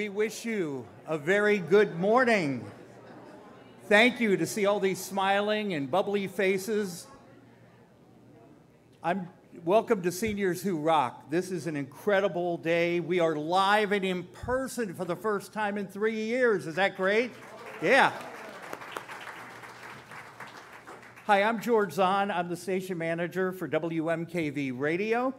we wish you a very good morning. Thank you to see all these smiling and bubbly faces. Welcome to Seniors Who Rock. This is an incredible day. We are live and in person for the first time in 3 years. Is that great? Yeah. Hi, I'm George Zahn. I'm the station manager for WMKV Radio.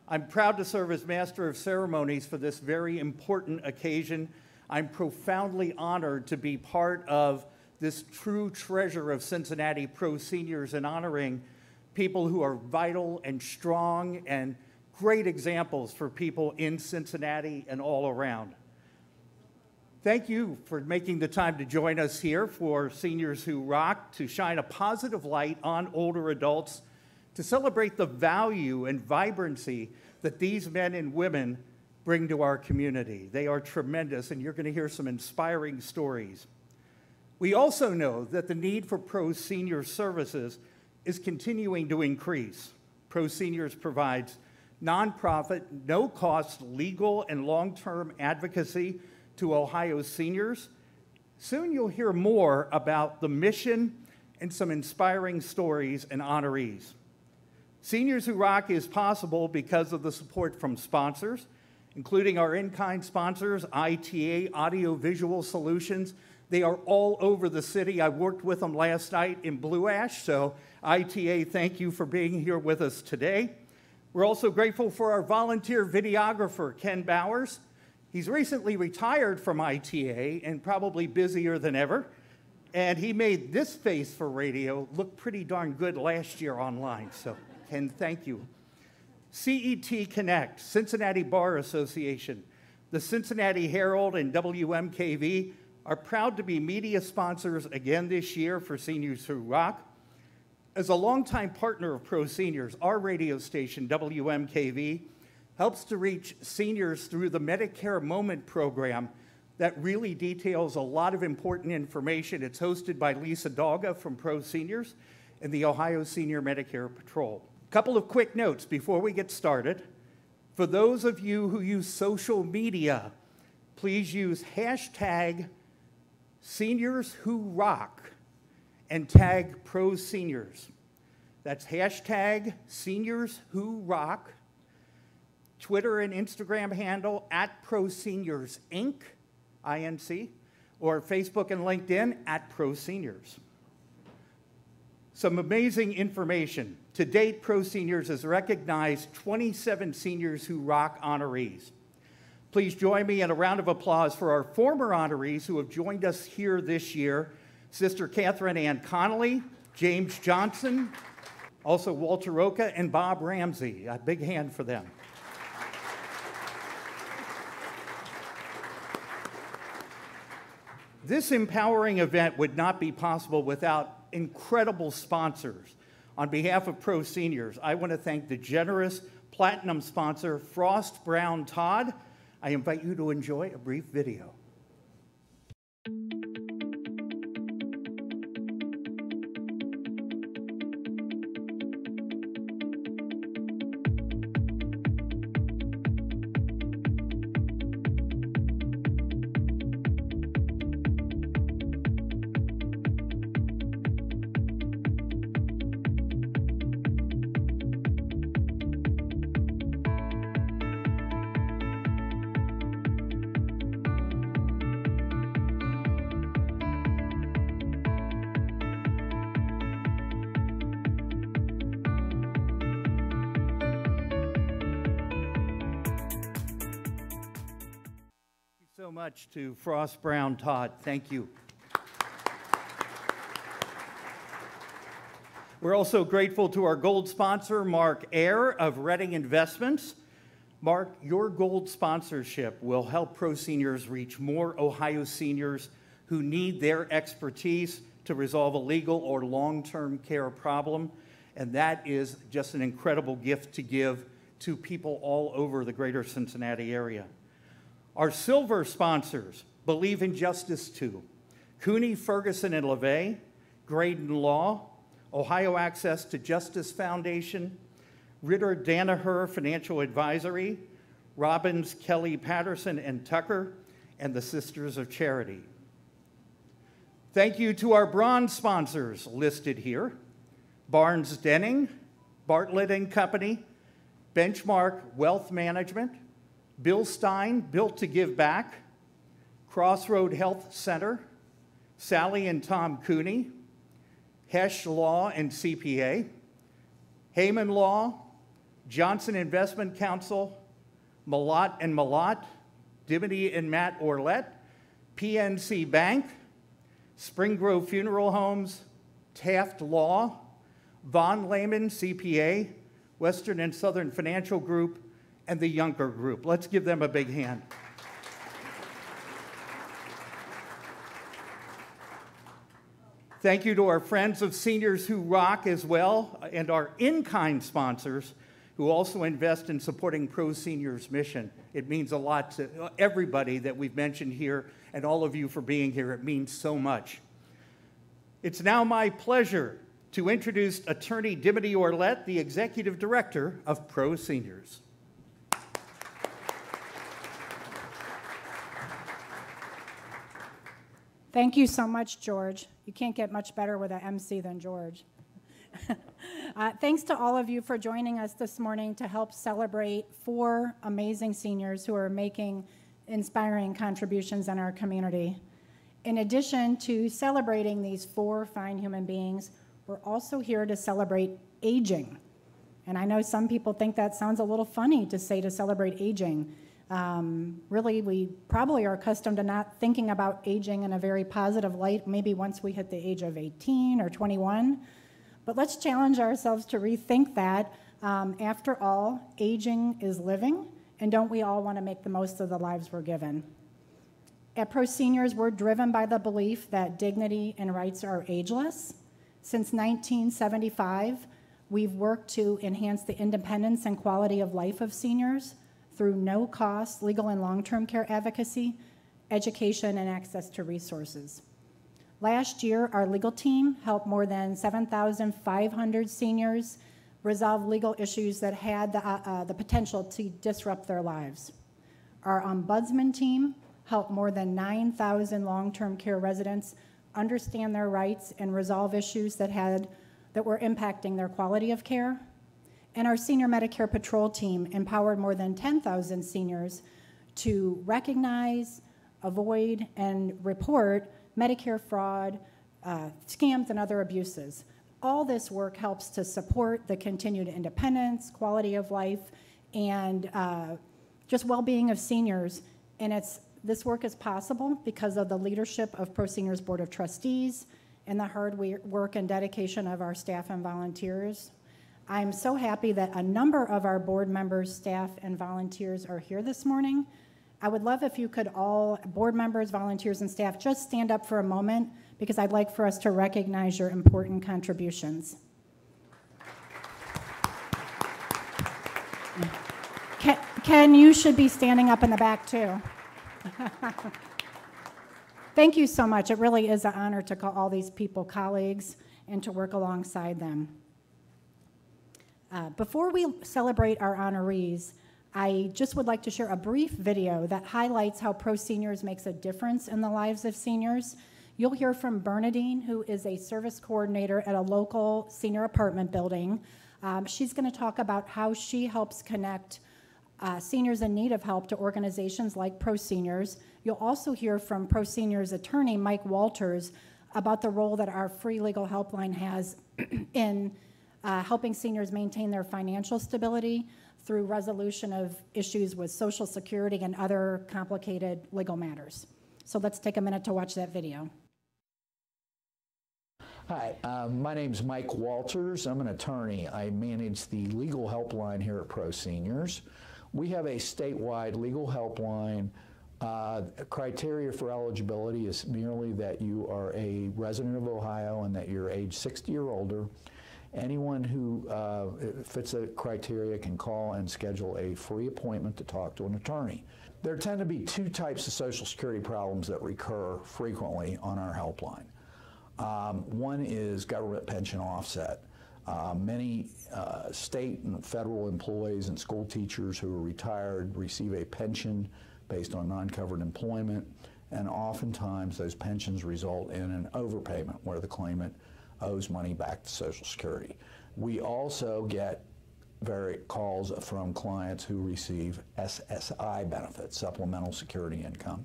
I'm proud to serve as Master of Ceremonies for this very important occasion. I'm profoundly honored to be part of this true treasure of Cincinnati Pro Seniors and honoring people who are vital and strong and great examples for people in Cincinnati and all around. Thank you for making the time to join us here for Seniors Who Rock, to shine a positive light on older adults, to celebrate the value and vibrancy that these men and women bring to our community. They are tremendous, and you're going to hear some inspiring stories. We also know that the need for Pro Senior services is continuing to increase. Pro Seniors provides nonprofit, no-cost legal and long-term advocacy to Ohio seniors. Soon you'll hear more about the mission and some inspiring stories and honorees. Seniors Who Rock is possible because of the support from sponsors, including our in-kind sponsors, ITA, Audio Visual Solutions. They are all over the city. I worked with them last night in Blue Ash, so ITA, thank you for being here with us today. We're also grateful for our volunteer videographer, Ken Bowers. He's recently retired from ITA and probably busier than ever, and he made this face for radio look pretty darn good last year online, so Ken, thank you. CET Connect, Cincinnati Bar Association, the Cincinnati Herald, and WMKV are proud to be media sponsors again this year for Seniors Who Rock. As a longtime partner of Pro Seniors, our radio station, WMKV, helps to reach seniors through the Medicare Moment program that really details a lot of important information. It's hosted by Lisa Dalga from Pro Seniors and the Ohio Senior Medicare Patrol. A couple of quick notes before we get started. For those of you who use social media, please use hashtag Seniors Who Rock and tag Pro Seniors. That's hashtag Seniors Who Rock. Twitter and Instagram handle @Pro Seniors Inc., INC, or Facebook and LinkedIn @Pro Seniors. Some amazing information. To date, Pro Seniors has recognized 27 Seniors Who Rock honorees. Please join me in a round of applause for our former honorees who have joined us here this year: Sister Catherine Ann Connolly, James Johnson, also Walter Roca and Bob Ramsey. A big hand for them. This empowering event would not be possible without incredible sponsors. On behalf of Pro Seniors, I want to thank the generous platinum sponsor, Frost Brown Todd. I invite you to enjoy a brief video. So much to Frost Brown Todd. Thank you. We're also grateful to our gold sponsor, Mark Ayer of Redding Investments. Mark, your gold sponsorship will help Pro Seniors reach more Ohio seniors who need their expertise to resolve a legal or long-term care problem, and that is just an incredible gift to give to people all over the greater Cincinnati area. Our silver sponsors, Believe in Justice 2, Cooney, Ferguson, and LeVay, Graydon Law, Ohio Access to Justice Foundation, Ritter Danaher Financial Advisory, Robbins, Kelly, Patterson, and Tucker, and the Sisters of Charity. Thank you to our bronze sponsors listed here: Barnes Denning, Bartlett and Company, Benchmark Wealth Management, Bill Stein, Built to Give Back, Crossroad Health Center, Sally and Tom Cooney, Hesh Law and CPA, Heyman Law, Johnson Investment Council, Malott and Malott, Dimity and Matt Orlette, PNC Bank, Spring Grove Funeral Homes, Taft Law, Von Lehman CPA, Western and Southern Financial Group, and the Younger Group. Let's give them a big hand. Thank you to our Friends of Seniors Who Rock as well, and our in-kind sponsors who also invest in supporting Pro Seniors' mission. It means a lot to everybody that we've mentioned here, and all of you for being here. It means so much. It's now my pleasure to introduce Attorney Dimity Orlet, the Executive Director of Pro Seniors. Thank you so much, George. You can't get much better with an MC than George. Thanks to all of you for joining us this morning to help celebrate 4 amazing seniors who are making inspiring contributions in our community. In addition to celebrating these 4 fine human beings, we're also here to celebrate aging. And I know some people think that sounds a little funny to say to celebrate aging. Really, we probably are accustomed to not thinking about aging in a very positive light, maybe once we hit the age of 18 or 21. But let's challenge ourselves to rethink that. After all, aging is living, and don't we all want to make the most of the lives we're given? At Pro Seniors, we're driven by the belief that dignity and rights are ageless. Since 1975, we've worked to enhance the independence and quality of life of seniors through no-cost legal and long-term care advocacy, education, and access to resources. Last year, our legal team helped more than 7,500 seniors resolve legal issues that had the potential to disrupt their lives. Our ombudsman team helped more than 9,000 long-term care residents understand their rights and resolve issues that were impacting their quality of care. And our Senior Medicare Patrol team empowered more than 10,000 seniors to recognize, avoid, and report Medicare fraud, scams, and other abuses. All this work helps to support the continued independence, quality of life, and just well-being of seniors. And this work is possible because of the leadership of Pro Seniors Board of Trustees and the hard work and dedication of our staff and volunteers. I'm so happy that a number of our board members, staff, and volunteers are here this morning. I would love if you could all, board members, volunteers, and staff, just stand up for a moment because I'd like for us to recognize your important contributions. Ken, you should be standing up in the back too. Thank you so much. It really is an honor to call all these people colleagues and to work alongside them. Before we celebrate our honorees, I just would like to share a brief video that highlights how Pro Seniors makes a difference in the lives of seniors. You'll hear from Bernadine, who is a service coordinator at a local senior apartment building. She's going to talk about how she helps connect seniors in need of help to organizations like Pro Seniors. You'll also hear from Pro Seniors attorney Mike Walters about the role that our free legal helpline has in helping seniors maintain their financial stability through resolution of issues with Social Security and other complicated legal matters. So let's take a minute to watch that video. Hi, my name's Mike Walters. I'm an attorney. I manage the legal helpline here at Pro Seniors. We have a statewide legal helpline. Criteria for eligibility is merely that you are a resident of Ohio and that you're age 60 or older. Anyone who fits the criteria can call and schedule a free appointment to talk to an attorney. There tend to be 2 types of Social Security problems that recur frequently on our helpline. One is government pension offset. Many state and federal employees and school teachers who are retired receive a pension based on non-covered employment, and oftentimes those pensions result in an overpayment where the claimant owes money back to Social Security. We also get calls from clients who receive SSI benefits, Supplemental Security Income.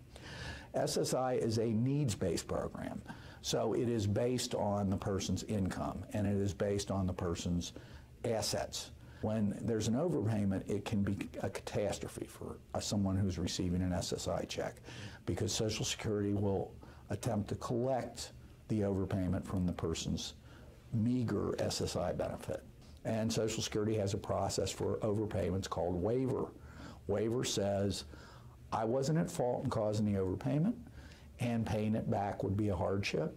SSI is a needs-based program, so it is based on the person's income and it is based on the person's assets. When there's an overpayment, it can be a catastrophe for someone who's receiving an SSI check because Social Security will attempt to collect the overpayment from the person's meager SSI benefit. And Social Security has a process for overpayments called waiver. Waiver says, I wasn't at fault in causing the overpayment, and paying it back would be a hardship.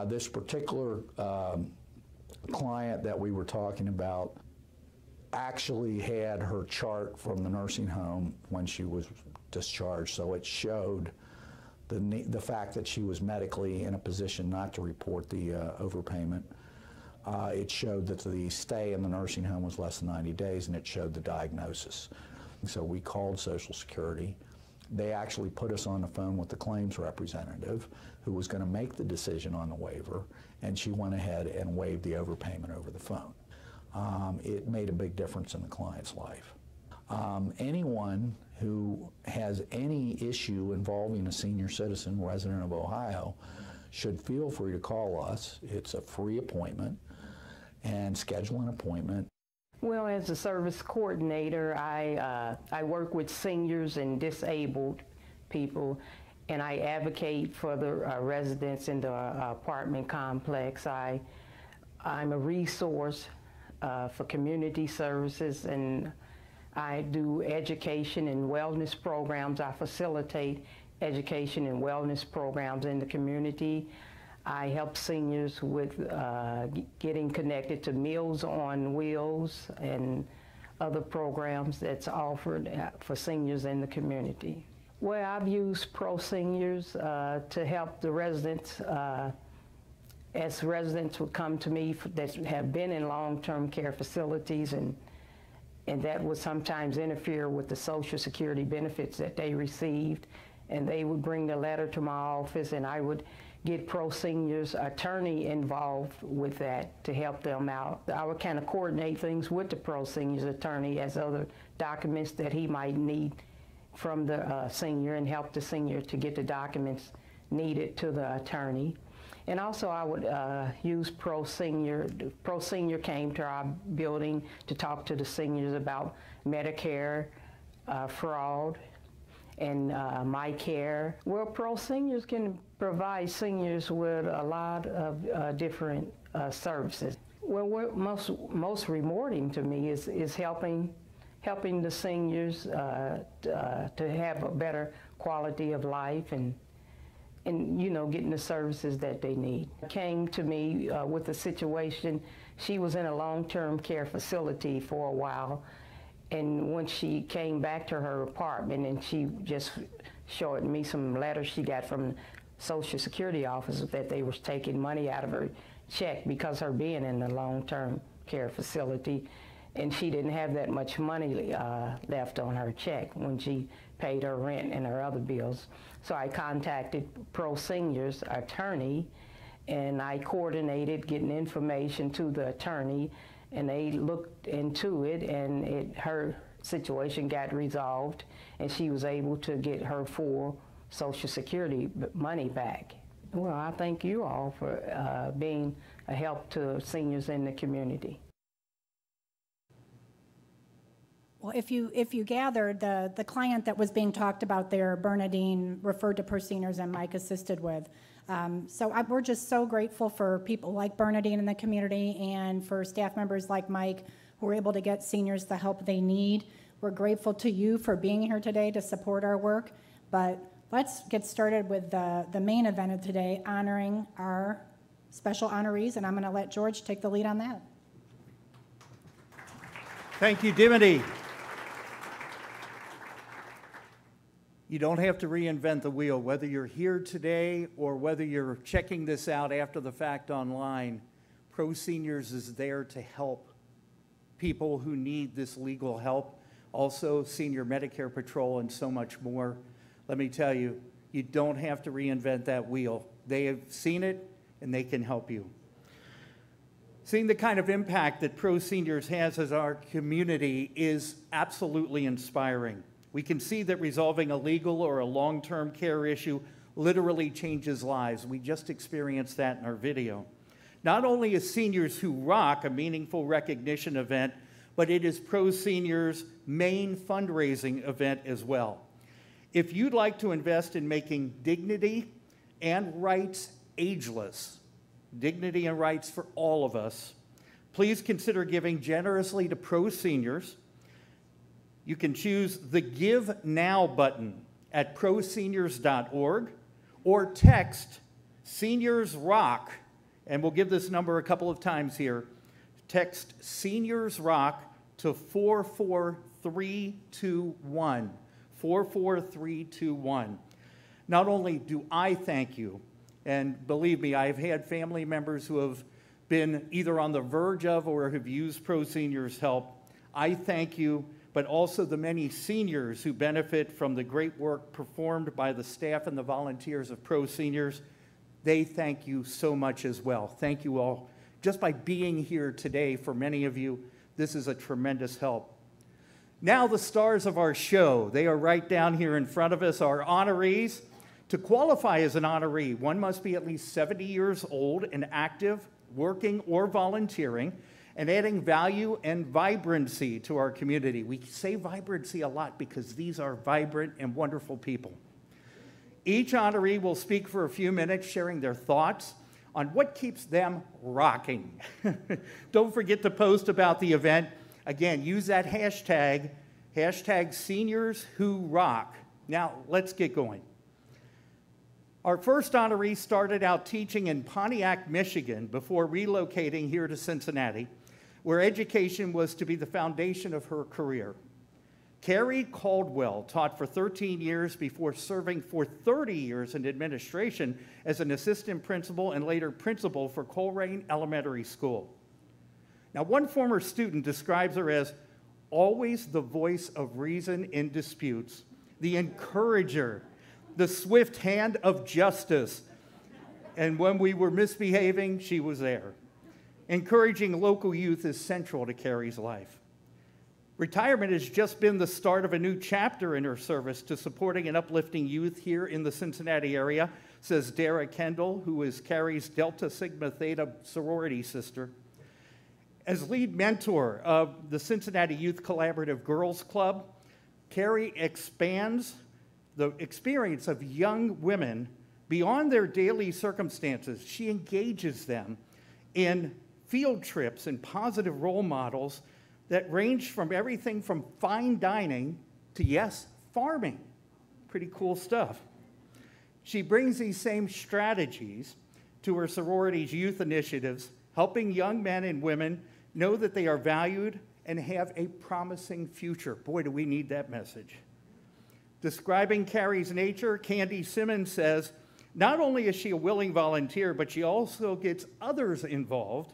This particular client that we were talking about actually had her chart from the nursing home when she was discharged, so it showed the fact that she was medically in a position not to report the overpayment. It showed that the stay in the nursing home was less than 90 days, and it showed the diagnosis. So we called Social Security. They actually put us on the phone with the claims representative who was going to make the decision on the waiver, and she went ahead and waived the overpayment over the phone. It made a big difference in the client's life. Anyone who has any issue involving a senior citizen resident of Ohio should feel free to call us. It's a free appointment, and schedule an appointment. Well, as a service coordinator, I work with seniors and disabled people, and I advocate for the residents in the apartment complex. I'm a resource for community services, and I do education and wellness programs. I facilitate education and wellness programs in the community. I help seniors with getting connected to Meals on Wheels and other programs that's offered for seniors in the community. Well, I've used Pro Seniors to help the residents as residents would come to me that have been in long-term care facilities, and that would sometimes interfere with the Social Security benefits that they received. And they would bring the letter to my office, and I would get Pro Seniors attorney involved with that to help them out. I would kind of coordinate things with the Pro Seniors attorney as other documents that he might need from the senior, and help the senior to get the documents needed to the attorney. And also I would use Pro Senior. Pro Senior came to our building to talk to the seniors about Medicare fraud and MyCare. Well, Pro Seniors can provide seniors with a lot of different services. Well, what most rewarding to me is helping the seniors to have a better quality of life, and you know, getting the services that they need. Came to me with a situation. She was in a long-term care facility for a while, and when she came back to her apartment, and she just showed me some letters she got from the Social Security office that they were taking money out of her check because her being in a long-term care facility, and she didn't have that much money left on her check when she paid her rent and her other bills. So I contacted Pro Seniors attorney, and I coordinated getting information to the attorney, and they looked into it, and her situation got resolved, and she was able to get her full Social Security money back. Well, I thank you all for being a help to seniors in the community. Well, if you gathered, the client that was being talked about there, Bernadine, referred to Pro Seniors and Mike assisted with. We're just so grateful for people like Bernadine in the community, and for staff members like Mike who are able to get seniors the help they need. We're grateful to you for being here today to support our work. But let's get started with the main event of today, honoring our special honorees, and I'm going to let George take the lead on that. Thank you, Dimity. You don't have to reinvent the wheel. Whether you're here today or whether you're checking this out after the fact online, Pro Seniors is there to help people who need this legal help. also Senior Medicare Patrol, and so much more. Let me tell you, you don't have to reinvent that wheel. They have seen it, and they can help you. Seeing the kind of impact that Pro Seniors has as our community is absolutely inspiring. We can see that resolving a legal or a long-term care issue literally changes lives. We just experienced that in our video. Not only is Seniors Who Rock a meaningful recognition event, but it is Pro Seniors' main fundraising event as well. If you'd like to invest in making dignity and rights ageless, dignity and rights for all of us, please consider giving generously to Pro Seniors. You can choose the Give Now button at proseniors.org or text Seniors Rock, and we'll give this number a couple of times here. Text Seniors Rock to 44321. 44321. Not only do I thank you, and believe me, I've had family members who have been either on the verge of or have used Pro Seniors help. I thank you, but also the many seniors who benefit from the great work performed by the staff and the volunteers of Pro Seniors. They thank you so much as well. Thank you all. Just by being here today, for many of you, this is a tremendous help. Now the stars of our show. They are right down here in front of us, our honorees. To qualify as an honoree, one must be at least 70 years old and active, working or volunteering, and adding value and vibrancy to our community. We say vibrancy a lot because these are vibrant and wonderful people. Each honoree will speak for a few minutes, sharing their thoughts on what keeps them rocking. Don't forget to post about the event. Again, use that hashtag, Seniors Who Rock. Now, let's get going. Our first honoree started out teaching in Pontiac, Michigan, before relocating here to Cincinnati, where education was to be the foundation of her career. Kerry Caldwell taught for 13 years before serving for 30 years in administration as an assistant principal and later principal for Coleraine Elementary School. Now, one former student describes her as always the voice of reason in disputes, the encourager, the swift hand of justice. And when we were misbehaving, she was there. Encouraging local youth is central to Kerry's life. Retirement has just been the start of a new chapter in her service to supporting and uplifting youth here in the Cincinnati area, says Dara Kendall, who is Kerry's Delta Sigma Theta sorority sister. As lead mentor of the Cincinnati Youth Collaborative Girls Club, Kerry expands the experience of young women beyond their daily circumstances. She engages them in field trips and positive role models that range from everything from fine dining to, yes, farming. Pretty cool stuff. She brings these same strategies to her sorority's youth initiatives, helping young men and women know that they are valued and have a promising future. Boy, do we need that message. Describing Carrie's nature, Candy Simmons says, not only is she a willing volunteer, but she also gets others involved.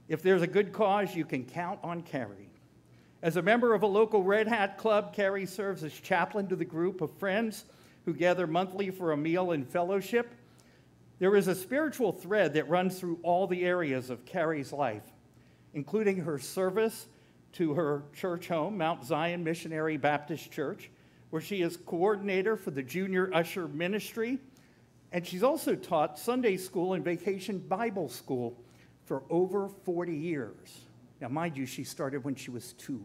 If there's a good cause, you can count on Carrie. As a member of a local Red Hat club, Carrie serves as chaplain to the group of friends who gather monthly for a meal and fellowship. There is a spiritual thread that runs through all the areas of Carrie's life, including her service to her church home, Mount Zion Missionary Baptist Church, where she is coordinator for the junior usher ministry, and she's also taught Sunday school and vacation Bible school for over 40 years. Now, mind you, she started when she was 2.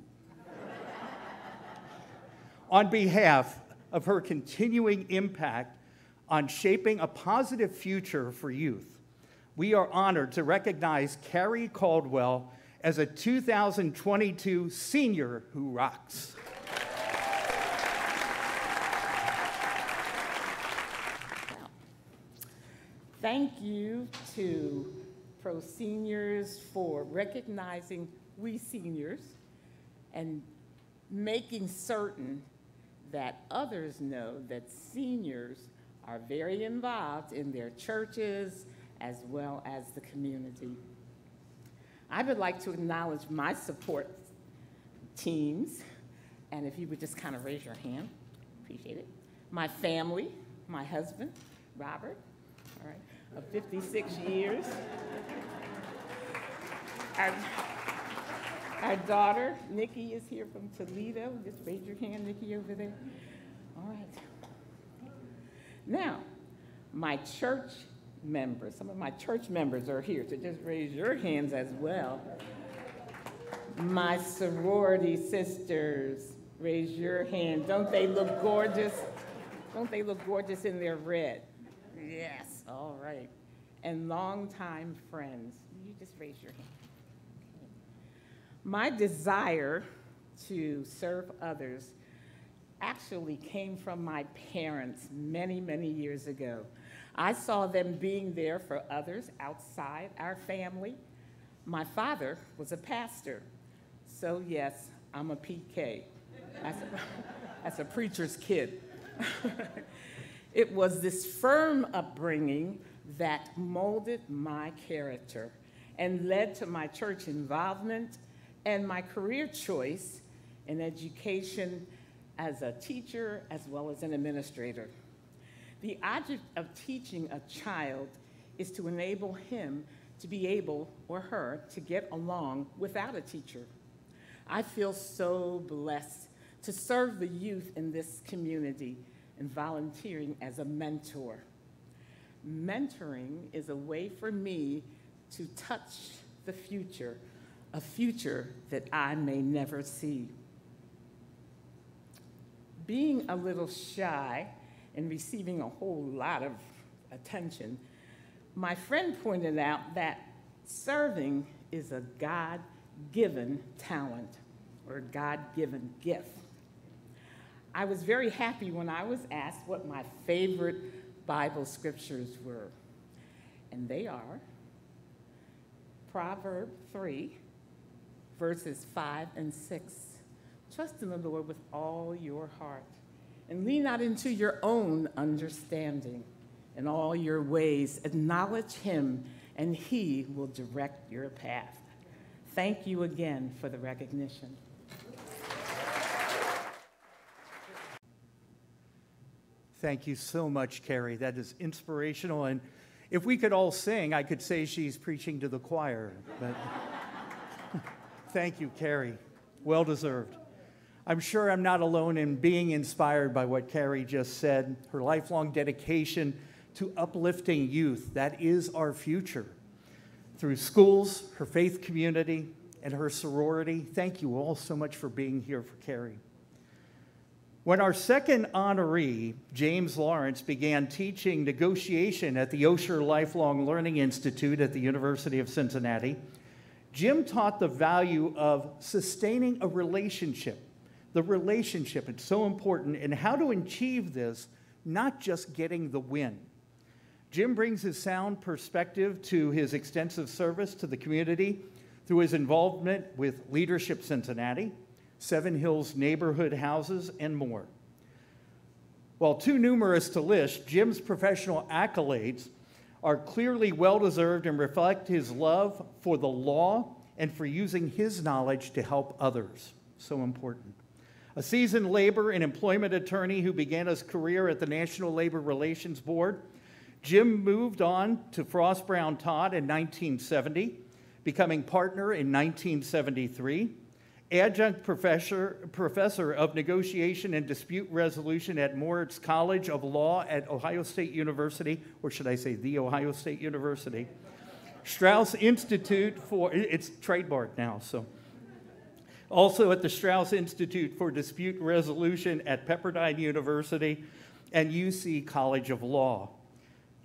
On behalf of her continuing impact on shaping a positive future for youth, we are honored to recognize Kerry Caldwell as a 2022 Senior Who Rocks. Thank you to Pro Seniors for recognizing we seniors and making certain that others know that seniors are very involved in their churches as well as the community. I would like to acknowledge my support teams, And if you would just kind of raise your hand, appreciate it. My family, my husband, Robert, all right, of 56 years. Our daughter, Nikki, is here from Toledo. Just raise your hand, Nikki, over there. All right. Now, my church members, some of my church members are here, so just raise your hands as well. My sorority sisters, raise your hand. Don't they look gorgeous? Don't they look gorgeous in their red? Yes, all right. And longtime friends, you just raise your hand. Okay. My desire to serve others actually came from my parents many, many years ago. I saw them being there for others outside our family. My father was a pastor. So yes, I'm a PK. That's a preacher's kid. It was this firm upbringing that molded my character and led to my church involvement and my career choice in education as a teacher as well as an administrator. The object of teaching a child is to enable him to be able, or her, to get along without a teacher. I feel so blessed to serve the youth in this community and volunteering as a mentor. Mentoring is a way for me to touch the future, a future that I may never see. Being a little shy and receiving a whole lot of attention, my friend pointed out that serving is a God-given talent or God-given gift. I was very happy when I was asked what my favorite Bible scriptures were, and they are Proverbs 3, verses 5 and 6. Trust in the Lord with all your heart, and lean not into your own understanding. In all your ways, acknowledge him, and he will direct your path. Thank you again for the recognition. Thank you so much, Carrie. That is inspirational. And if we could all sing, I could say she's preaching to the choir. But thank you, Carrie. Well deserved. I'm sure I'm not alone in being inspired by what Carrie just said, her lifelong dedication to uplifting youth. That is our future. Through schools, her faith community, and her sorority. Thank you all so much for being here for Carrie. When our second honoree, James Lawrence, began teaching negotiation at the Osher Lifelong Learning Institute at the University of Cincinnati, Jim taught the value of sustaining a relationship. The relationship, it's so important, and how to achieve this, not just getting the win. Jim brings his sound perspective to his extensive service to the community through his involvement with Leadership Cincinnati, Seven Hills Neighborhood Houses, and more. While too numerous to list, Jim's professional accolades are clearly well-deserved and reflect his love for the law and for using his knowledge to help others. So important. A seasoned labor and employment attorney who began his career at the National Labor Relations Board, Jim moved on to Frost Brown Todd in 1970, becoming partner in 1973, adjunct professor of negotiation and dispute resolution at Moritz College of Law at Ohio State University, or should I say The Ohio State University. Strauss Institute for, it's trademarked now, so. Also at the Strauss Institute for Dispute Resolution at Pepperdine University and UC College of Law.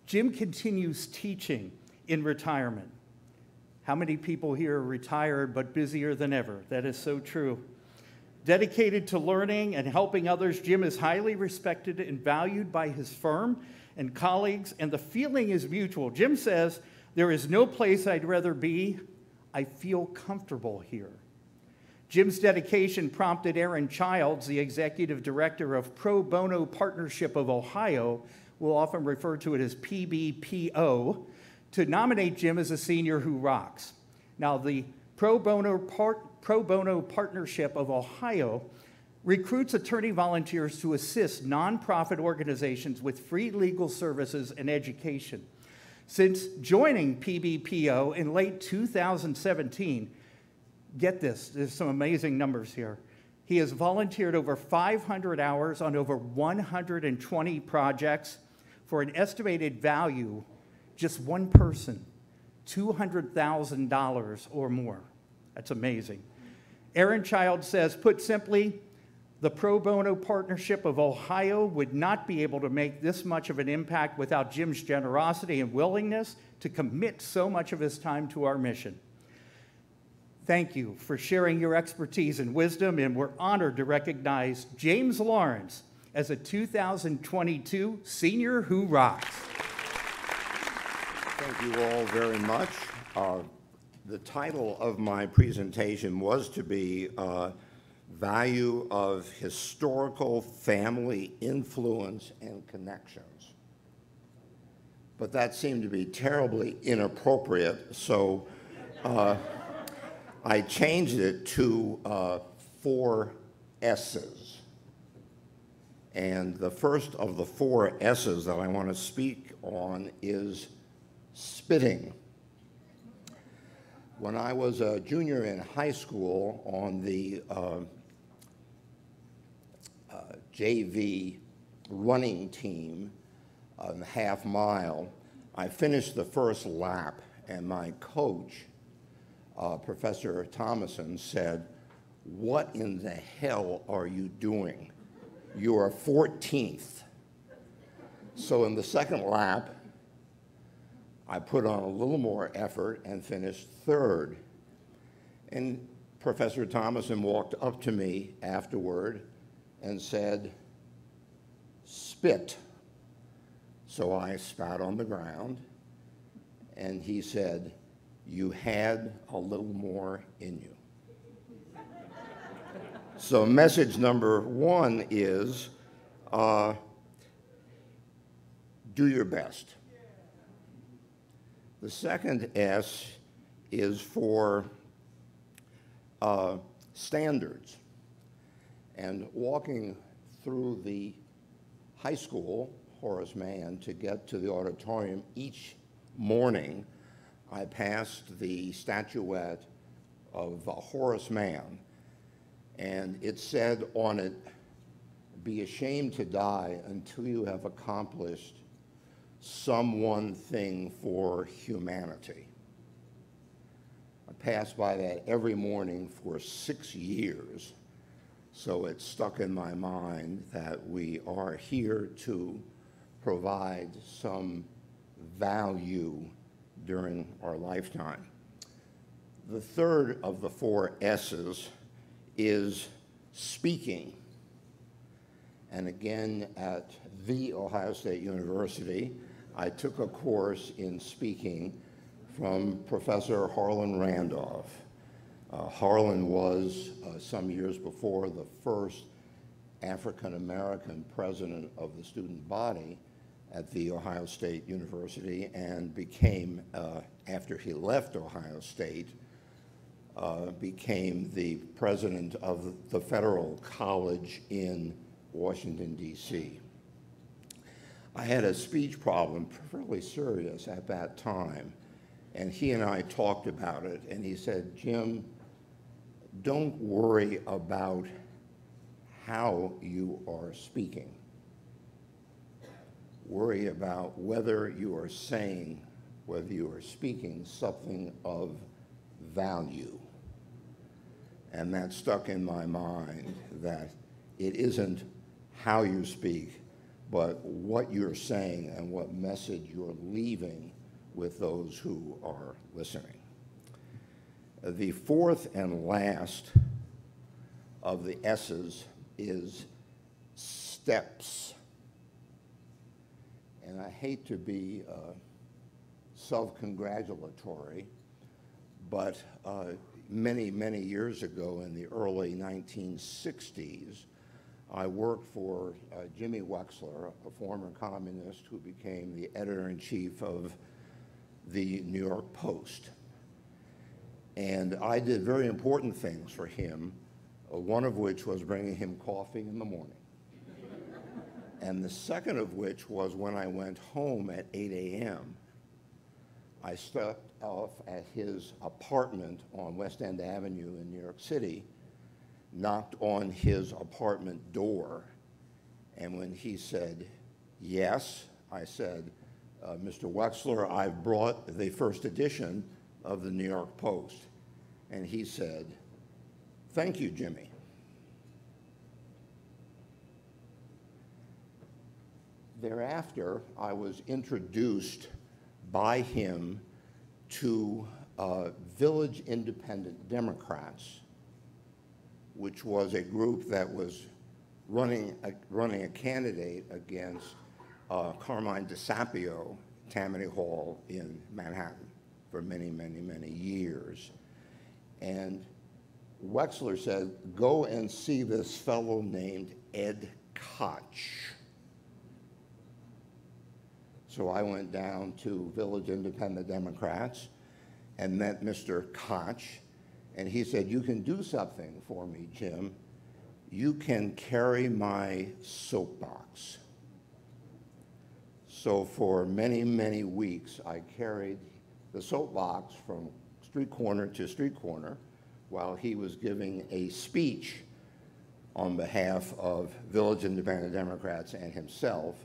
Jim continues teaching in retirement. How many people here are retired but busier than ever? That is so true. Dedicated to learning and helping others, Jim is highly respected and valued by his firm and colleagues, and the feeling is mutual. Jim says, "There is no place I'd rather be. I feel comfortable here." Jim's dedication prompted Aaron Childs, the executive director of Pro Bono Partnership of Ohio, we'll often refer to it as PBPO, to nominate Jim as a senior who rocks. Now, the Pro Bono Partnership of Ohio recruits attorney volunteers to assist nonprofit organizations with free legal services and education. Since joining PBPO in late 2017, get this, there's some amazing numbers here. He has volunteered over 500 hours on over 120 projects for an estimated value, just one person, $200,000 or more. That's amazing. Aaron Child says, put simply, the pro bono partnership of Ohio would not be able to make this much of an impact without Jim's generosity and willingness to commit so much of his time to our mission. Thank you for sharing your expertise and wisdom, and we're honored to recognize James Lawrence as a 2022 Senior Who Rocks. Thank you all very much. The title of my presentation was to be Value of Historical Family Influence and Connections. But that seemed to be terribly inappropriate, so I changed it to 4 S's. And the first of the 4 S's that I want to speak on is spitting. When I was a junior in high school on the JV running team on the half mile, I finished the first lap, and my coach, Professor Thomason, said, "What in the hell are you doing? You are 14th. So in the second lap, I put on a little more effort and finished 3rd. And Professor Thomason walked up to me afterward and said, "Spit." So I spat on the ground, and he said, "You had a little more in you." So message number 1 is, do your best. The second S is for standards. And walking through the high school, Horace Mann, to get to the auditorium each morning, I passed the statuette of Horace Mann, and it said on it, "Be ashamed to die until you have accomplished some one thing for humanity." I passed by that every morning for 6 years, so it stuck in my mind that we are here to provide some value during our lifetime. The third of the 4 S's is speaking. And again, at The Ohio State University, I took a course in speaking from Professor Harlan Randolph. Harlan was, some years before, the first African-American president of the student body at The Ohio State University, and became, after he left Ohio State, became the president of the Federal College in Washington, D.C. I had a speech problem, fairly serious at that time, and he and I talked about it, and he said, "Jim, don't worry about how you are speaking. Worry about whether you are saying, whether you are speaking something of value." And that stuck in my mind, that it isn't how you speak, but what you're saying and what message you're leaving with those who are listening. The fourth and last of the S's is steps. And I hate to be self-congratulatory, but many, many years ago in the early 1960s, I worked for Jimmy Wexler, a former communist who became the editor-in-chief of the New York Post. And I did very important things for him, one of which was bringing him coffee in the morning. And the second of which was when I went home at 8 a.m., I stepped off at his apartment on West End Avenue in New York City, knocked on his apartment door, and when he said yes, I said, Mr. Wexler, I've brought the first edition of the New York Post. And he said, thank you, Jimmy. Thereafter, I was introduced by him to Village Independent Democrats, which was a group that was running a candidate against Carmine DeSapio, Tammany Hall in Manhattan for many, many, many years. And Wexler said, go and see this fellow named Ed Koch. So I went down to Village Independent Democrats and met Mr. Koch, and he said, you can do something for me, Jim. You can carry my soapbox. So for many, many weeks, I carried the soapbox from street corner to street corner while he was giving a speech on behalf of Village Independent Democrats and himself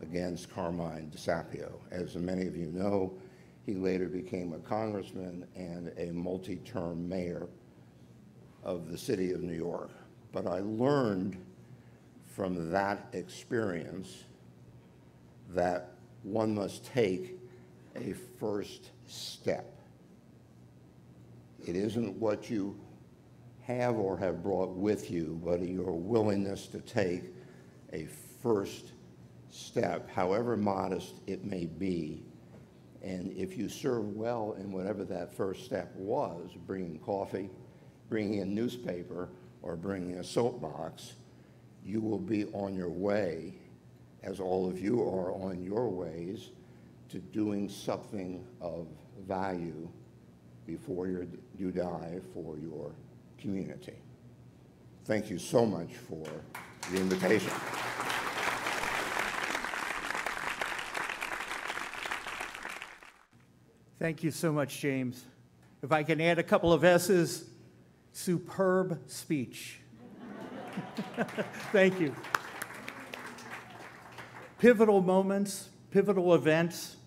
against Carmine DeSapio. As many of you know, he later became a congressman and a multi-term mayor of the city of New York. But I learned from that experience that one must take a first step. It isn't what you have or have brought with you, but your willingness to take a first step, however modest it may be. And if you serve well in whatever that first step was, bringing coffee, bringing a newspaper, or bringing a soapbox, you will be on your way, as all of you are on your ways, to doing something of value before you die for your community. Thank you so much for the invitation. Thank you so much, James. If I can add a couple of S's, superb speech. Thank you. Pivotal moments, pivotal events,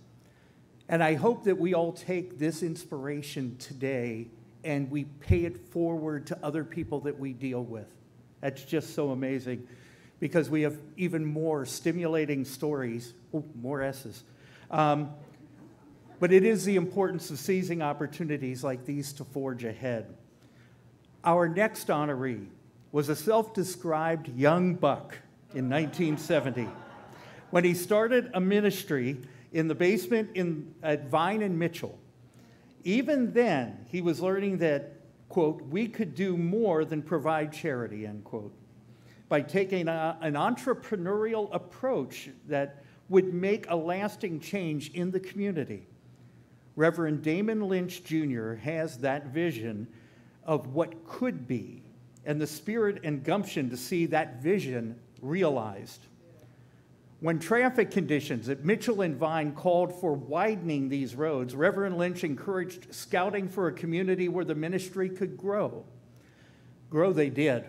and I hope that we all take this inspiration today and we pay it forward to other people that we deal with. That's just so amazing because we have even more stimulating stories, more S's. But it is the importance of seizing opportunities like these to forge ahead. Our next honoree was a self-described young buck in 1970 when he started a ministry in the basement at Vine and Mitchell. Even then, he was learning that, quote, we could do more than provide charity, end quote, by taking an entrepreneurial approach that would make a lasting change in the community. Reverend Damon Lynch Jr. has that vision of what could be and the spirit and gumption to see that vision realized. When traffic conditions at Mitchell and Vine called for widening these roads, Reverend Lynch encouraged scouting for a community where the ministry could grow. Grow they did,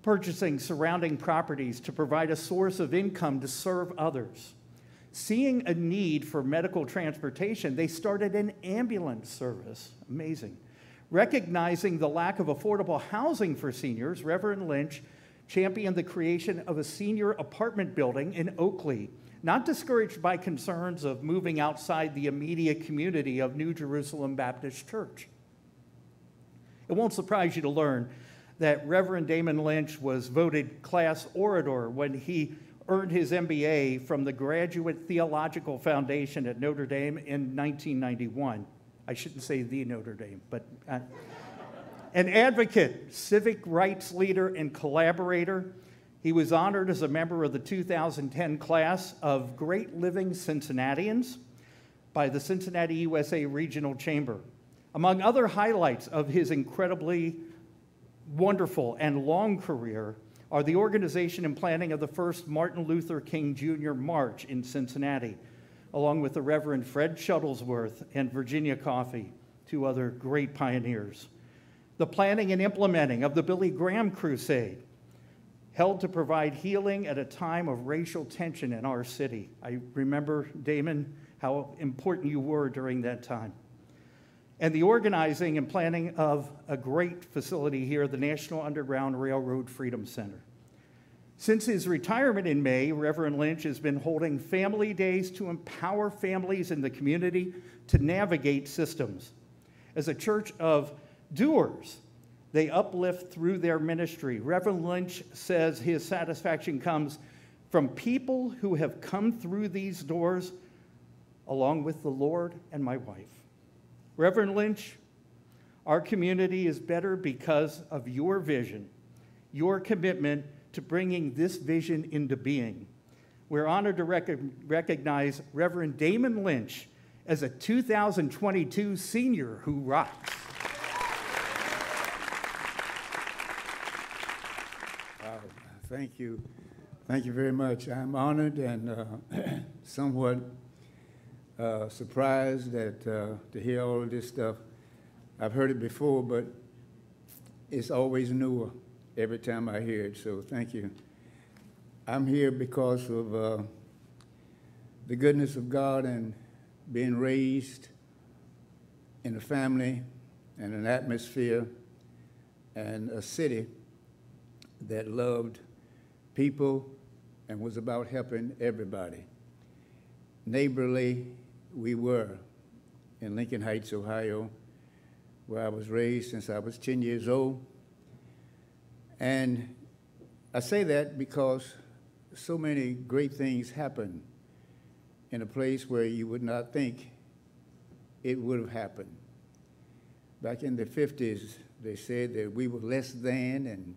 purchasing surrounding properties to provide a source of income to serve others. Seeing a need for medical transportation, they started an ambulance service. Amazing. Recognizing the lack of affordable housing for seniors, Reverend Lynch championed the creation of a senior apartment building in Oakley, not discouraged by concerns of moving outside the immediate community of New Jerusalem Baptist Church. It won't surprise you to learn that Reverend Damon Lynch was voted class orator when he earned his MBA from the Graduate Theological Foundation at Notre Dame in 1991. I shouldn't say the Notre Dame, but an advocate, civic rights leader, and collaborator. He was honored as a member of the 2010 class of Great Living Cincinnatians by the Cincinnati USA Regional Chamber. Among other highlights of his incredibly wonderful and long career are the organization and planning of the first Martin Luther King Jr. March in Cincinnati, along with the Reverend Fred Shuttlesworth and Virginia Coffey, two other great pioneers. The planning and implementing of the Billy Graham Crusade, held to provide healing at a time of racial tension in our city. I remember, Damon, how important you were during that time. And the organizing and planning of a great facility here, the National Underground Railroad Freedom Center. Since his retirement in May, Reverend Lynch has been holding family days to empower families in the community to navigate systems. As a church of doers, they uplift through their ministry. Reverend Lynch says his satisfaction comes from people who have come through these doors along with the Lord and my wife. Reverend Lynch, our community is better because of your vision, your commitment to bringing this vision into being. We're honored to recognize Reverend Damon Lynch as a 2022 senior who rocks. Thank you. Thank you very much. I'm honored and somewhat surprised that, to hear all of this stuff. I've heard it before, but it's always newer every time I hear it, so thank you. I'm here because of the goodness of God and being raised in a family and an atmosphere and a city that loved people and was about helping everybody. Neighborly, we were in Lincoln Heights, Ohio, where I was raised since I was 10 years old. And I say that because so many great things happen in a place where you would not think it would have happened. Back in the 50s, they said that we were less than and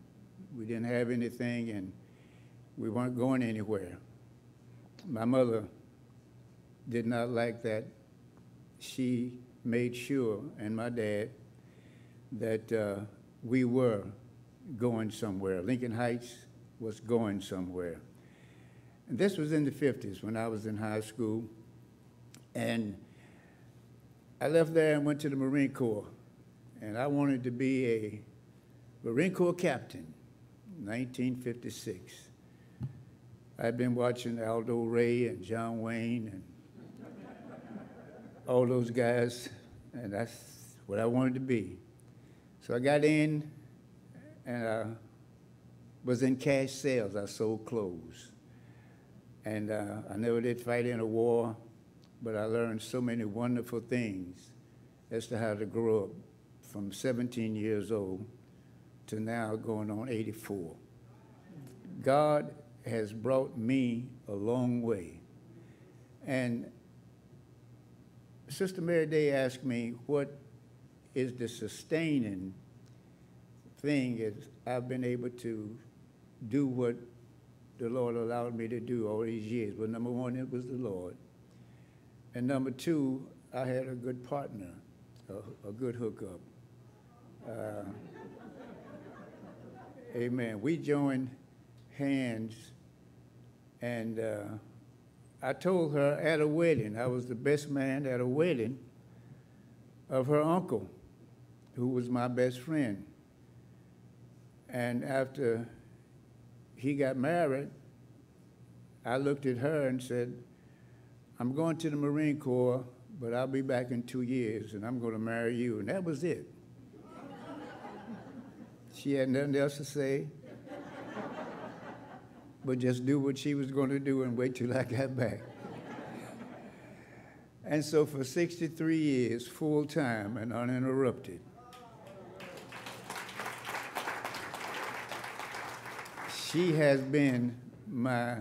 we didn't have anything and we weren't going anywhere. My mother did not like that. She made sure, and my dad, that we were going somewhere. Lincoln Heights was going somewhere. And this was in the 50s when I was in high school. And I left there and went to the Marine Corps. And I wanted to be a Marine Corps captain, 1956. I'd been watching Aldo Ray and John Wayne and all those guys, and that's what I wanted to be. So I got in, and I was in cash sales. I sold clothes. And I never did fight in a war, but I learned so many wonderful things as to how to grow up from 17 years old to now going on 84. God has brought me a long way. And Sister Mary Day asked me, what is the sustaining thing is I've been able to do what the Lord allowed me to do all these years. Well, number one, it was the Lord. And number two, I had a good partner, a good hookup. Amen. We joined hands, and I told her at a wedding, I was the best man at a wedding of her uncle, who was my best friend. And after he got married, I looked at her and said, I'm going to the Marine Corps, but I'll be back in 2 years, and I'm going to marry you. And that was it. She had nothing else to say, but just do what she was going to do and wait till I got back. And so for 63 years, full time and uninterrupted, she has been my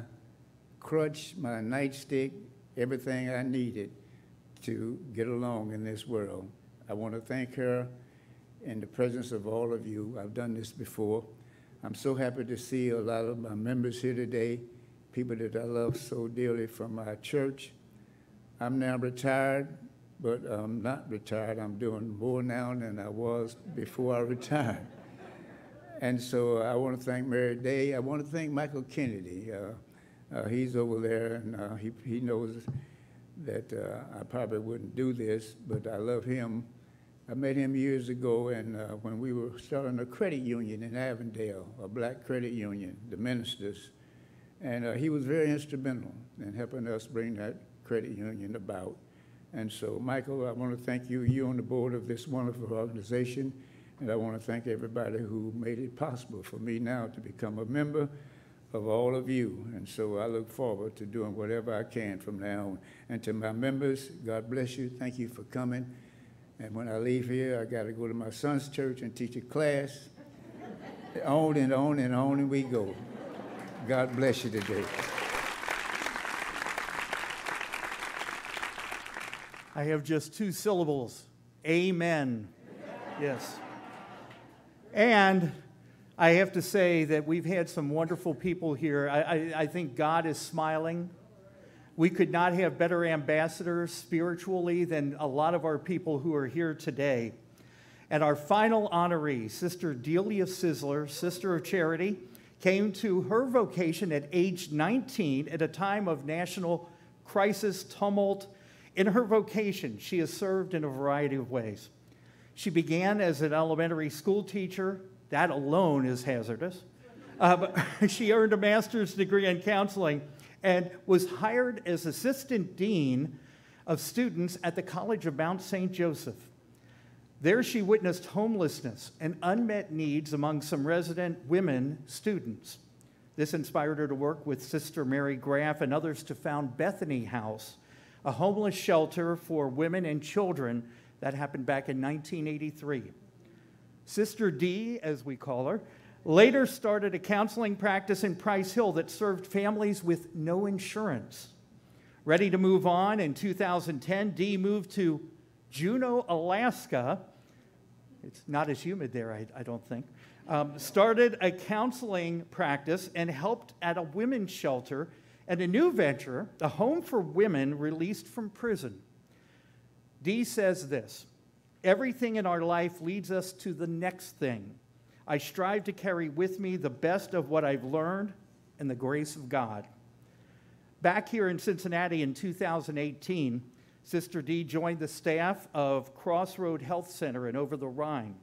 crutch, my nightstick, everything I needed to get along in this world. I want to thank her in the presence of all of you. I've done this before. I'm so happy to see a lot of my members here today, people that I love so dearly from my church. I'm now retired, but I'm not retired. I'm doing more now than I was before I retired. And so I want to thank Mary Day. I want to thank Michael Kennedy. He's over there, and he knows that I probably wouldn't do this, but I love him. I met him years ago, and when we were starting a credit union in Avondale, a black credit union, the ministers, and he was very instrumental in helping us bring that credit union about. And so, Michael, I want to thank you. You're on the board of this wonderful organization, and I want to thank everybody who made it possible for me now to become a member of all of you. And so I look forward to doing whatever I can from now on. And to my members, God bless you. Thank you for coming. And when I leave here, I got to go to my son's church and teach a class. On and on and on and we go. God bless you today. I have just 2 syllables. Amen. Yes. And I have to say that we've had some wonderful people here. I think God is smiling. We could not have better ambassadors spiritually than a lot of our people who are here today. And our final honoree, Sister Delia Sizzler, Sister of Charity, came to her vocation at age 19 at a time of national crisis, tumult. In her vocation, she has served in a variety of ways. She began as an elementary school teacher. That alone is hazardous. But she earned a master's degree in counseling and was hired as assistant dean of students at the College of Mount St. Joseph. There she witnessed homelessness and unmet needs among some resident women students. This inspired her to work with Sister Mary Graff and others to found Bethany House, a homeless shelter for women and children that happened back in 1983. Sister D, as we call her, later started a counseling practice in Price Hill that served families with no insurance. Ready to move on, in 2010, Dee moved to Juneau, Alaska. It's not as humid there, I don't think. Started a counseling practice and helped at a women's shelter and a new venture, a home for women released from prison. Dee says this: everything in our life leads us to the next thing. I strive to carry with me the best of what I've learned and the grace of God. Back here in Cincinnati in 2018, Sister Dee joined the staff of Crossroad Health Center in Over the Rhine,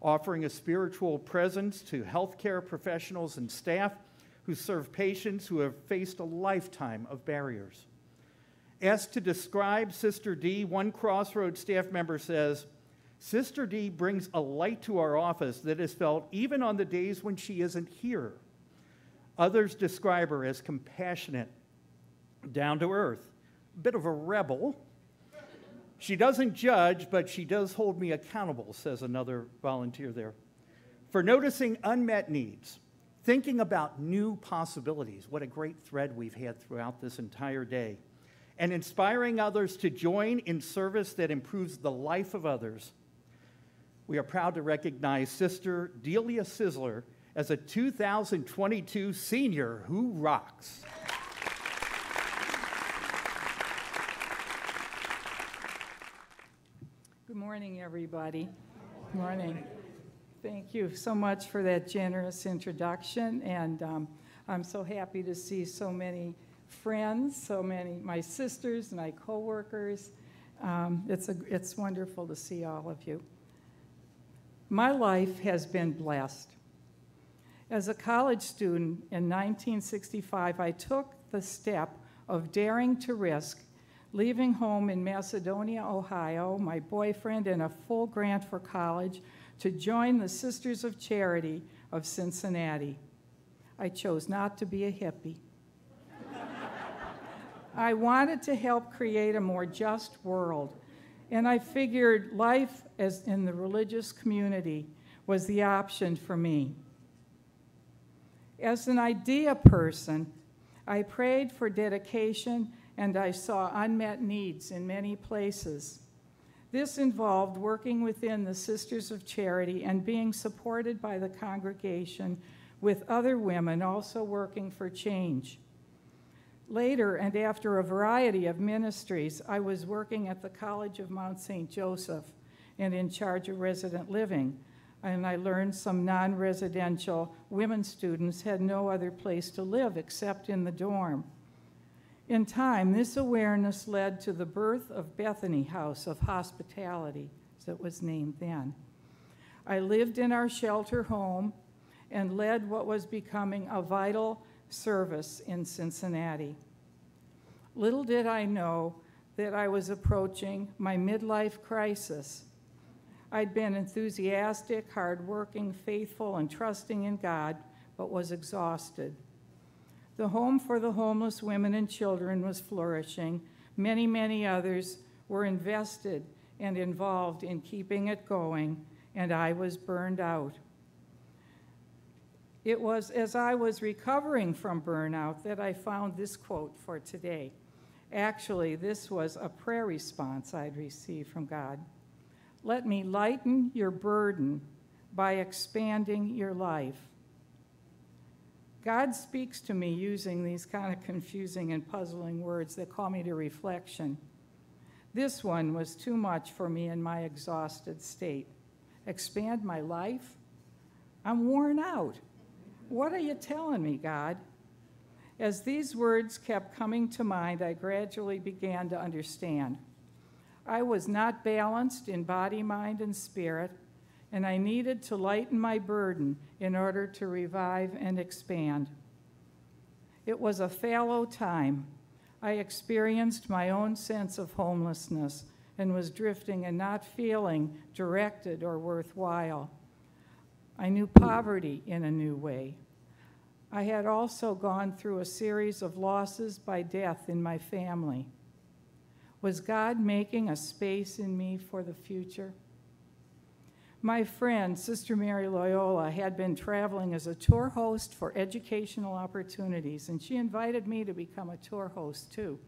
offering a spiritual presence to healthcare professionals and staff who serve patients who have faced a lifetime of barriers. Asked to describe Sister Dee, one Crossroad staff member says, Sister Dee brings a light to our office that is felt even on the days when she isn't here. Others describe her as compassionate, down to earth, a bit of a rebel. She doesn't judge, but she does hold me accountable, says another volunteer there. For noticing unmet needs, thinking about new possibilities. What a great thread we've had throughout this entire day. And inspiring others to join in service that improves the life of others. We are proud to recognize Sister Delia Sizzler as a 2022 senior who rocks. Good morning, everybody. Good morning. Thank you so much for that generous introduction, and I'm so happy to see so many friends, so many my sisters, my coworkers. It's wonderful to see all of you. My life has been blessed. As a college student in 1965, I took the step of daring to risk leaving home in Macedonia, Ohio, my boyfriend, and a full grant for college to join the Sisters of Charity of Cincinnati. I chose not to be a hippie. I wanted to help create a more just world, and I figured life as in the religious community was the option for me. As an idea person, I prayed for dedication, and I saw unmet needs in many places. This involved working within the Sisters of Charity and being supported by the congregation with other women also working for change. Later, and after a variety of ministries, I was working at the College of Mount St. Joseph and in charge of resident living. and I learned some non-residential women students had no other place to live except in the dorm. In time, this awareness led to the birth of Bethany House of Hospitality, as it was named then. I lived in our shelter home and led what was becoming a vital service in Cincinnati. Little did I know that I was approaching my midlife crisis. I'd been enthusiastic, hardworking, faithful, and trusting in God, but was exhausted. The home for the homeless women and children was flourishing. Many, many others were invested and involved in keeping it going, and I was burned out. It was as I was recovering from burnout that I found this quote for today. Actually, this was a prayer response I'd received from God. Let me lighten your burden by expanding your life. God speaks to me using these kind of confusing and puzzling words that call me to reflection. This one was too much for me in my exhausted state. Expand my life? I'm worn out. What are you telling me, God? As these words kept coming to mind, I gradually began to understand. I was not balanced in body, mind, and spirit, and I needed to lighten my burden in order to revive and expand. It was a fallow time. I experienced my own sense of homelessness and was drifting and not feeling directed or worthwhile. I knew poverty in a new way. I had also gone through a series of losses by death in my family. Was God making a space in me for the future? My friend, Sister Mary Loyola, had been traveling as a tour host for educational opportunities, and she invited me to become a tour host too.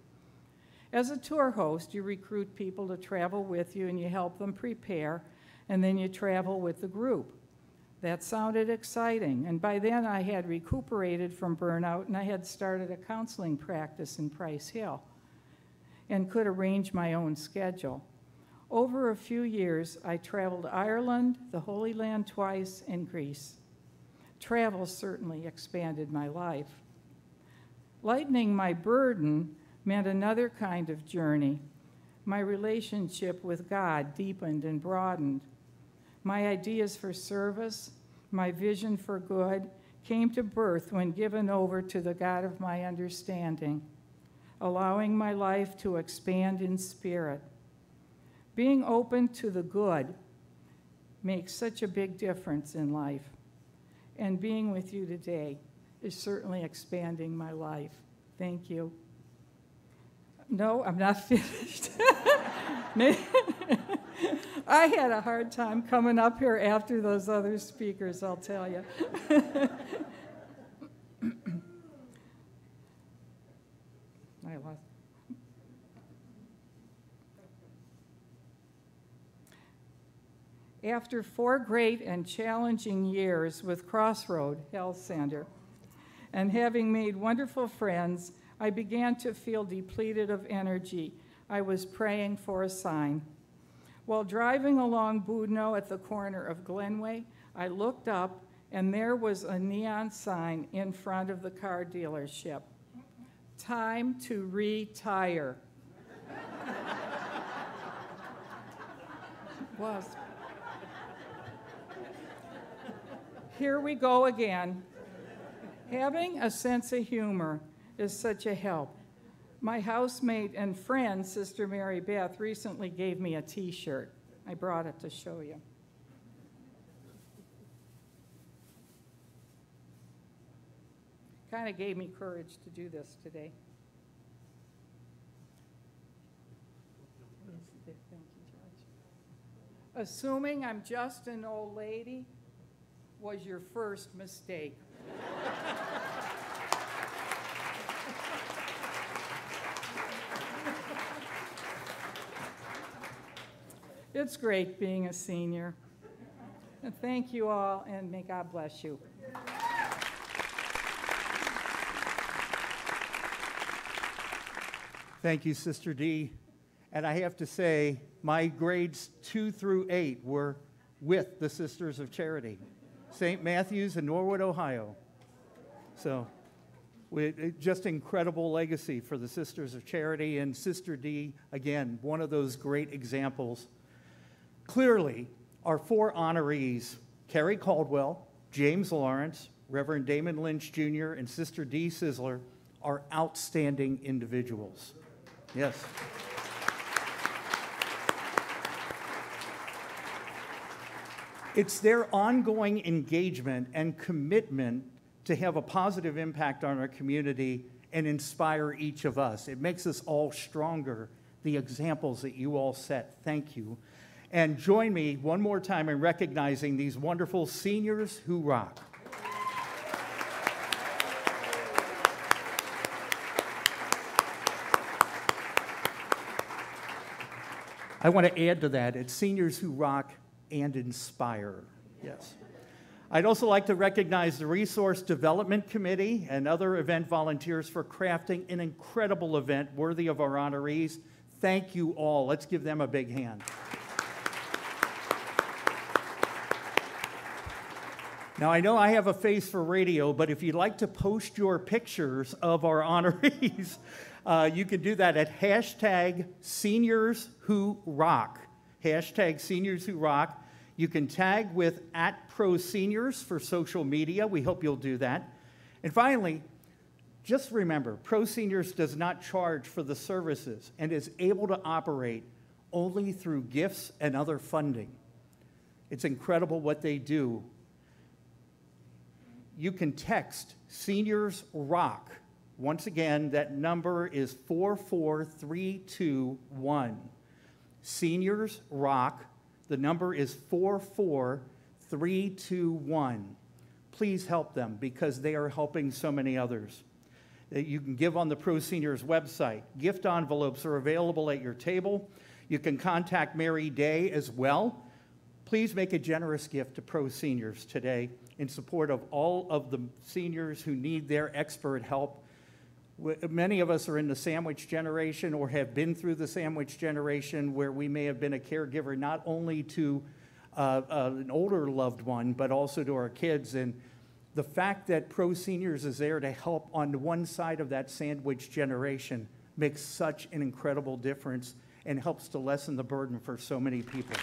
As a tour host, you recruit people to travel with you and you help them prepare, and then you travel with the group. That sounded exciting, and by then I had recuperated from burnout and I had started a counseling practice in Price Hill and could arrange my own schedule. Over a few years, I traveled Ireland, the Holy Land twice, and Greece. Travel certainly expanded my life. Lightening my burden meant another kind of journey. My relationship with God deepened and broadened. My ideas for service, my vision for good, came to birth when given over to the God of my understanding, allowing my life to expand in spirit. Being open to the good makes such a big difference in life. And being with you today is certainly expanding my life. Thank you. No, I'm not finished. I had a hard time coming up here after those other speakers, I'll tell you. I lost. After 4 great and challenging years with Crossroad Health Center and having made wonderful friends, I began to feel depleted of energy. I was praying for a sign. While driving along Boudneau at the corner of Glenway, I looked up and there was a neon sign in front of the car dealership. Time to retire. Was. Here we go again. Having a sense of humor is such a help. My housemate and friend, Sister Mary Beth, recently gave me a t-shirt. I brought it to show you. Kind of gave me courage to do this today. Thank you, George. Assuming I'm just an old lady was your first mistake. It's great being a senior. And thank you all, and may God bless you. Thank you, Sister D. And I have to say, my grades 2 through 8 were with the Sisters of Charity, St. Matthew's in Norwood, Ohio. So just incredible legacy for the Sisters of Charity, and Sister D, again, one of those great examples. Clearly, our 4 honorees, Kerry Caldwell, James Lawrence, Reverend Damon Lynch Jr., and Sister D. Sizzler, are outstanding individuals. Yes. It's their ongoing engagement and commitment to have a positive impact on our community and inspire each of us. It makes us all stronger, the examples that you all set. Thank you. And join me one more time in recognizing these wonderful seniors who rock. I want to add to that, it's seniors who rock and inspire. Yes. I'd also like to recognize the Resource Development Committee and other event volunteers for crafting an incredible event worthy of our honorees. Thank you all. Let's give them a big hand. Now, I know I have a face for radio, but if you'd like to post your pictures of our honorees, you can do that at hashtag #SeniorsWhoRock. Hashtag #SeniorsWhoRock. You can tag with @ProSeniors for social media. We hope you'll do that. And finally, just remember, ProSeniors does not charge for the services and is able to operate only through gifts and other funding. It's incredible what they do. You can text Seniors Rock. Once again, that number is 44321. Seniors Rock. The number is 44321. Please help them because they are helping so many others. You can give on the ProSeniors website. Gift envelopes are available at your table. You can contact Mary Day as well. Please make a generous gift to ProSeniors today in support of all of the seniors who need their expert help. Many of us are in the sandwich generation or have been through the sandwich generation where we may have been a caregiver not only to an older loved one, but also to our kids. And the fact that ProSeniors is there to help on one side of that sandwich generation makes such an incredible difference and helps to lessen the burden for so many people.